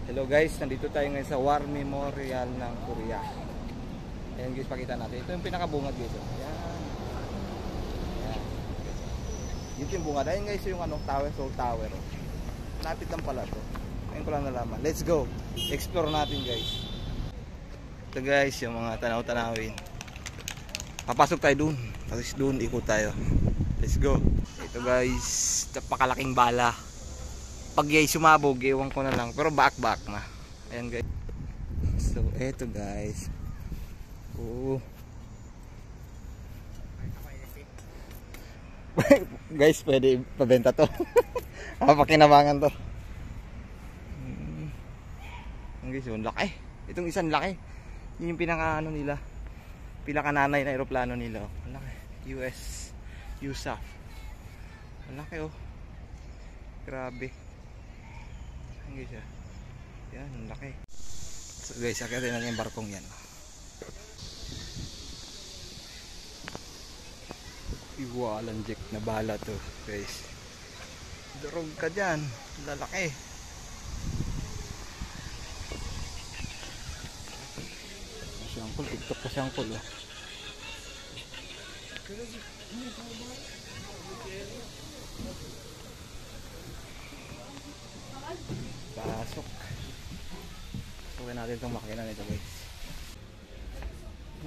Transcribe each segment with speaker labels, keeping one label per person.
Speaker 1: Hello guys, nandito tayo ngayon sa War Memorial ng Korea. Ayan guys, pakita natin. Ito yung pinakabungad guys. Ayan. Ayan. Ito yung bungad. Ayan guys, yung tower, Seoul Tower. Lapit lang pala to. Ngayon ko lang nalaman. Let's go. Explore natin guys. Ito guys, yung mga tanaw-tanawin. Papasok tayo dun. Tapos dun, ikot tayo. Let's go. Ito guys, napakalaking bala. Pag yay sumabog, ewan ko na lang. Pero back na. Ayan guys. So, eto guys. Guys, pwede pabenta to. Pakinabangan to. Ayan guys, yung laki. Itong isang laki. Yun yung pinaka nila. Pinaka-nanay na aeroplano nila. Ang laki. US. USAF. Ang laki oh. Grabe. Guys, yan, laki. So guys, akitin natin yung barkong yan. Iwalang jack na bala to guys. Durog ka dyan, lalaki. Siyangkol, tiktok pa siyangkol oh. Pasok. Sukin natin itong makina nito guys.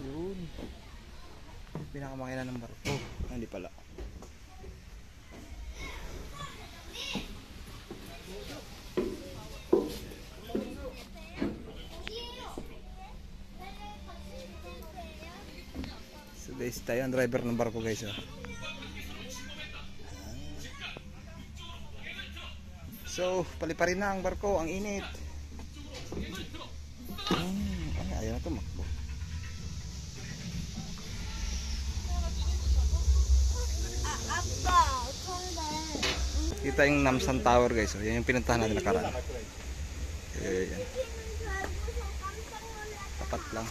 Speaker 1: Yun. Pinakamakina ng barko. Hindi pala. So guys, tayo ang driver ng barko guys oh. So, paliparin na ang barko, ang init. Ay, ayaw na tumakbo. Kita yung Namsan Tower guys, oh. Yan yung pinuntahan natin nakaraan. Yan. Tapat lang.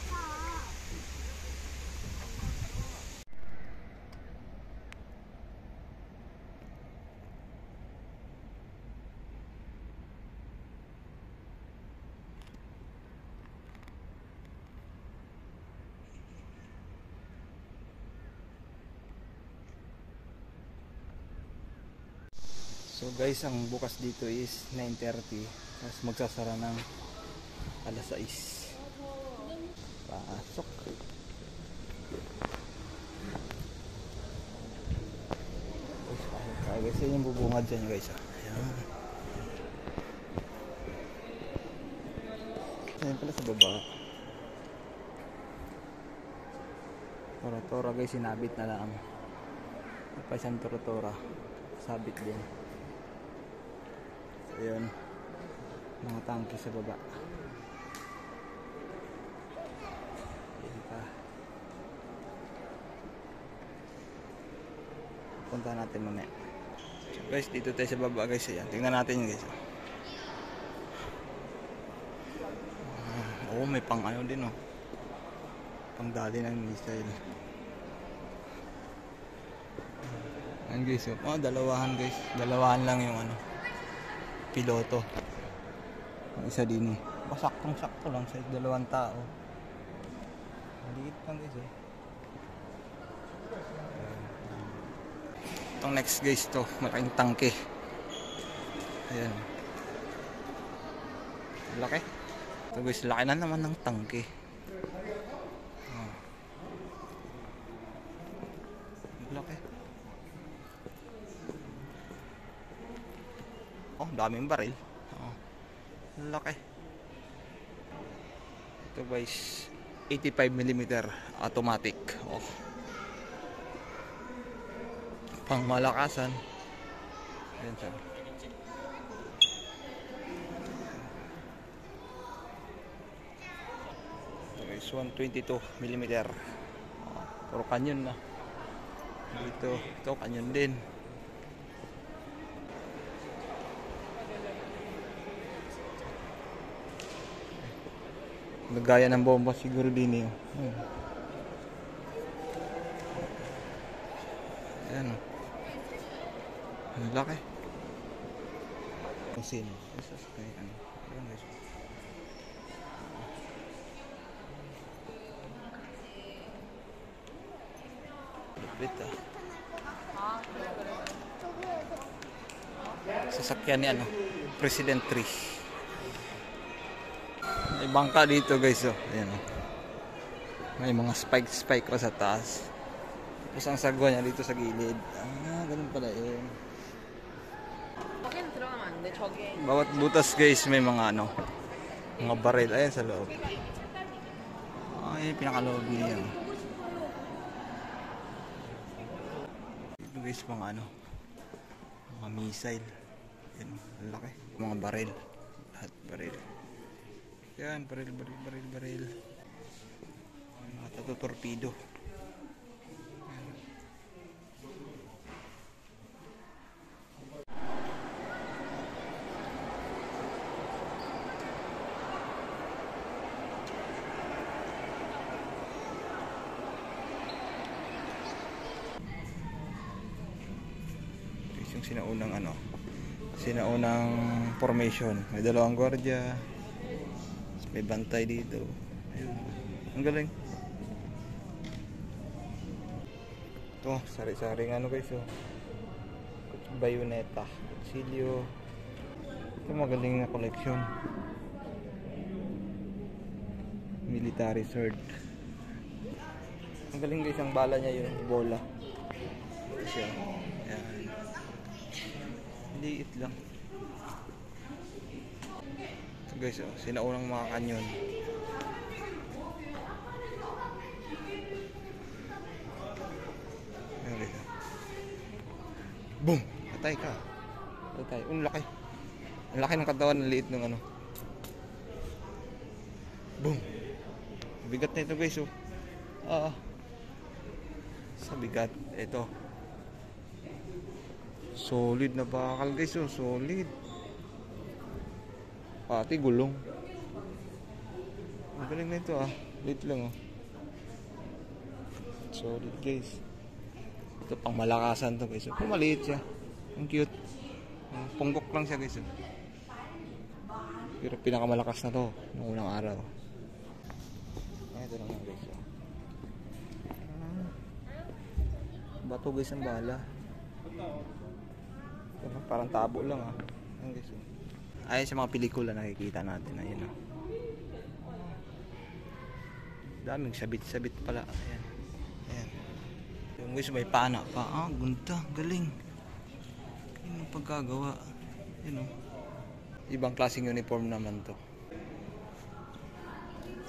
Speaker 1: So guys, ang bukas dito is 9:30. Tapos magsasara ng alas 6. Pasok. Guys, yun yung bubungad dyan guys. Ayan. Ayan pala sa baba. Tora-tora guys, sinabit na lang. Pa isang tora-tora. Sabit din. Ayan, mga tangke sa baba. Ayan pa. Punta natin mamaya. So guys, dito tayo sa baba guys. Ayan, tingnan natin yun guys. Oo, may pang ano din oh. Pang dali ng missile. Ayan guys, oh, dalawahan guys. Dalawahan lang yung ano, piloto. Ang isa din eh. Saktong-sakto lang sa dalawang tao. Maliit lang guys eh. Itong next guys to, malaking tangke. Ayan. Laki. Ito guys, laki na naman ng tangke. Laki. Oh, daming baril. Oh, laki. Ito guys, 85mm automatic. Oh. Pang malakasan. Ayan siya. Ito guys, 122mm. Oh, puro kanyon na. Dito, ito kanyon din. Nagaya ng bomba siguro din eh. Ayan. Ang laki. Kung sino. Ayan guys. Wait Sasakyan ni ano, President Tree. May bangka dito guys, oh. Ayan, oh. May mga spike pa sa taas. Tapos ang sagwa niya dito sa gilid. Ganun pala yun. Bawat butas guys may mga ano, mga baril. Ayan sa loob. Ay, pinakaloob niya. Ito guys mga ano, mga missile. Yan, ang laki. Mga baril. Lahat baril. Yan, baril. Mga torpedo. Yung sinaunang formation, may dalawang gwardiya, may bantay dito. Ayun. Ang galing ito, sari-saring ano guys, oh. Bayoneta, kutsilyo. Ito magaling na collection, military sword. Ang galing guys, ang bala niya yung bola siya. Yan, liit lang ito guys, oh. Sinaunang mga kanyon. Ayan guys, oh. Boom! Patay ka. Ang laki. Ang laki ng katawan, ang liit ng ano. Boom! Bigat na ito guys, oh. Sa bigat ito. Solid na bakal guys, oh. Solid. Pati gulong. Ang galing na ito, ah. Liit lang, oh. Solid guys. Ito pang malakasan to guys, oh. Kung maliit siya. Ang cute. Punggok lang siya guys, oh. Pero pinakamalakas na to noong unang araw. Ito lang yan guys, oh. Bato guys ang bala. Parang tabo lang, ah. Ayan guys, oh. Ayan sa mga pelikula nakikita natin. Ayan, oh. Daming sabit-sabit pala. Ayan. Ayan. Yung guys may pana pa. Ganda. Galing. Yung pagkagawa. Ayan, oh. Ibang klaseng uniform naman to.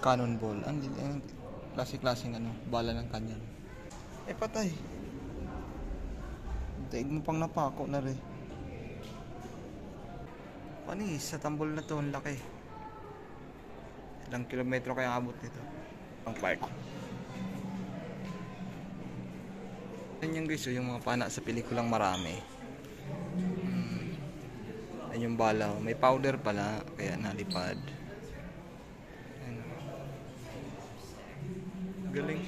Speaker 1: Cannonball. Ang klase-klaseng ano, bala ng kanyan. Patay. Daig mo pang napako na rin. Panis, sa tambol na to, ang laki. Ilang kilometro kaya abot nito. Ang part. Yan yung guys, yung mga pana sa pelikulang marami. Yan yung bala. May powder pala, kaya nalipad. Yan. Galing.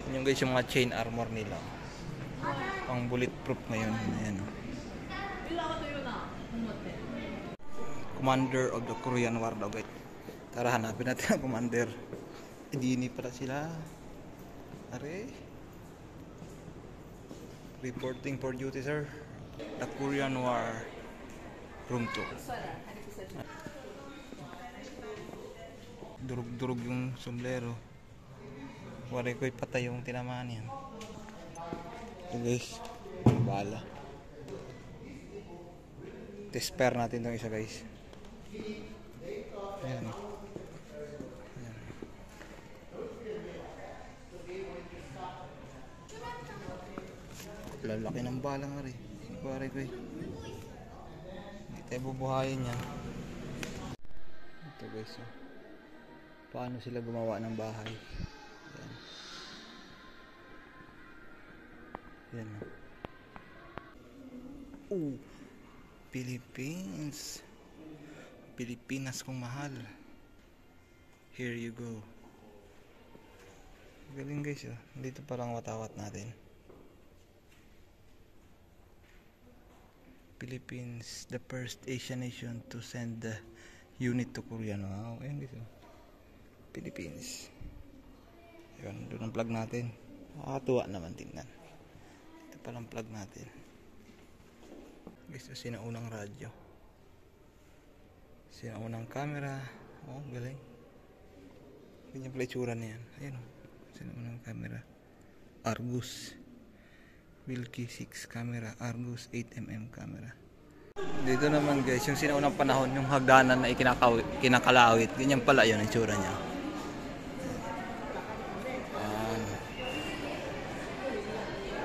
Speaker 1: Yan yung guys, yung mga chain armor nila. Pang bulletproof ngayon. Ayan. Commander of the Korean War daw guys. Tara, hanapin natin ang commander. Hindi pala sila. Are. Reporting for duty sir. The Korean War Room 2. Durug-durug yung sombrero. Wari ko'y patay yung tinamaan yan. Ito guys, bala. Test-pair natin itong isa guys. Ayan. Ayan. Lalaki ng bala nga rin. Wari ko'y hindi tayo bubuhayin yan. Ito guys, oh. Paano sila gumawa ng bahay. Ayan. Ayan. Philippines. Pilipinas kong mahal. Here you go. Galing guys, oh. Dito parang watawat natin. Philippines, the first Asian nation to send the unit to Korea. Wow, ayan guys, oh. Philippines. Yun, doon ang plug natin. Nakakatuwa naman tingnan. Ito palang plug natin. Guys, ito sinaunang radyo. Sinaunang camera. Oh, galing. Ganyan pala itsura na yan. Ayun o. Sinaunang camera. Argus. Wilkie 6 camera. Argus 8mm camera. Dito naman guys, yung sinaunang panahon, yung hagdanan na kinakalawit. Ganyan pala yun ang itsura niya.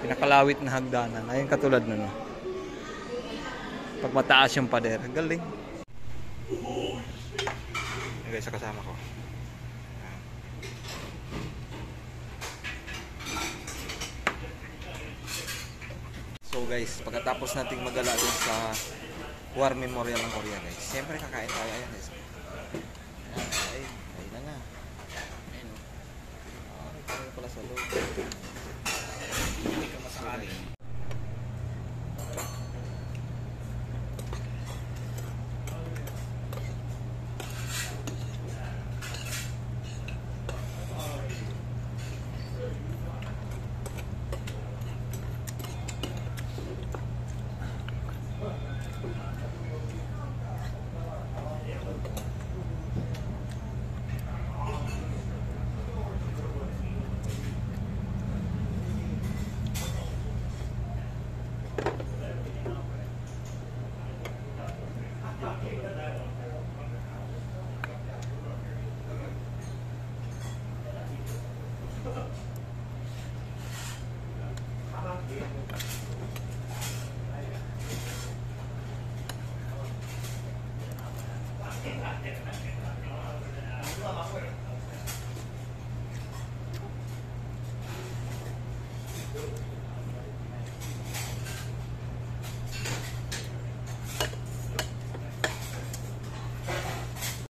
Speaker 1: Pinakalawit na hagdanan. Ayun katulad nun. Pag mataas yung pader. Galing. Ayan guys, sa kasama ko. So guys, pagkatapos nating magala dun sa War Memorial ng Korea guys, siyempre kakain tayo. Ayan guys. Ayan na nga. Ayan o. Ayan pala sa loob. Hindi ka masakali.